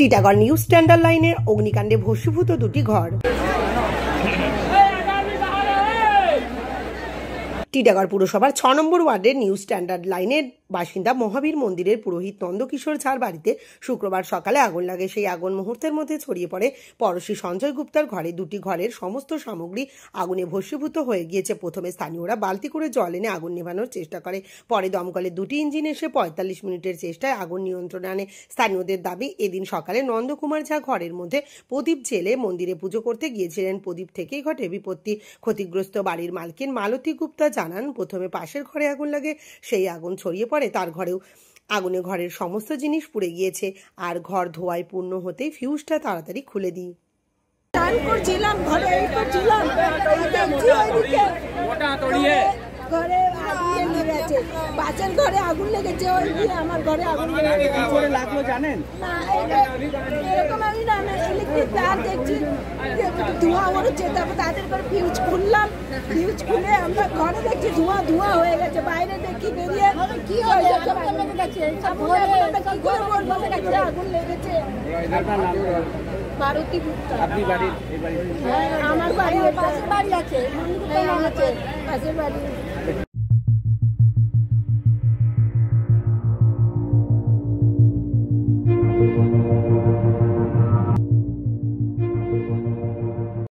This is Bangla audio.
টিটাগড় নিউ স্ট্যান্ডার্ড লাইনের অগ্নিকাণ্ডে ভস্মীভূত দুটি ঘর। টিটাগড় পুরসভার 6 নম্বর ওয়ার্ডের নিউ স্ট্যান্ডার্ড লাইনের বাসিন্দা মহাবীর মন্দিরের পুরোহিত নন্দকিশোর ঝার বাড়িতে শুক্রবার সকালে আগুন লাগে। সেই আগুন মুহূর্তের মধ্যে ছড়িয়ে পড়ে পড়শি সঞ্জয় গুপ্তার ঘরে। দুটি ঘরের সমস্ত সামগ্রী আগুনে ভস্মীভূত হয়ে গিয়েছে। প্রথমে স্থানীয়রা বালতি করে জল এনে আগুন নেভানোর চেষ্টা করে। পরে দমকলের দুটি ইঞ্জিন এসে 45 মিনিটের চেষ্টায় আগুন নিয়ন্ত্রণে আনে। স্থানীয়দের দাবি, এদিন সকালে নন্দকুমার ঝা ঘরের মধ্যে প্রদীপ জেলে মন্দিরে পুজো করতে গিয়েছিলেন। প্রদীপ থেকেই ঘটে বিপত্তি। ক্ষতিগ্রস্ত বাড়ির মালকিন মালতী গুপ্তা জানান, প্রথমে পাশের ঘরে আগুন লাগে, সেই আগুন ছড়িয়ে পড়ে তার ঘরেও। আগুনে ঘরের সমস্ত জিনিস পুড়ে গিয়েছে। আর ঘর ধোঁয়ায় পূর্ণ হতেই ফিউজটা তাড়াতাড়ি খুলে দিই। পাশের ঘরে আগুন লেগেছে, ওই দিয়ে আমার ঘরে আগুন লাগলো জানেন না। এরকম আমি না ইলেকট্রিক তার দেখছি ধোঁয়া উঠছে, তারপর তাদের করে ফিউজ খুললাম। ফিউজ খুলে আমরা ঘরে দেখছি ধোঁয়া ধোঁয়া হয়ে গেছে। বাইরে দেখি বেরিয়ে কি হয়েছে, আগুন লেগেছে। মারুতি গুপ্তা। আমার বাড়ি পাশের বাড়ি আছে, পাশের বাড়ি।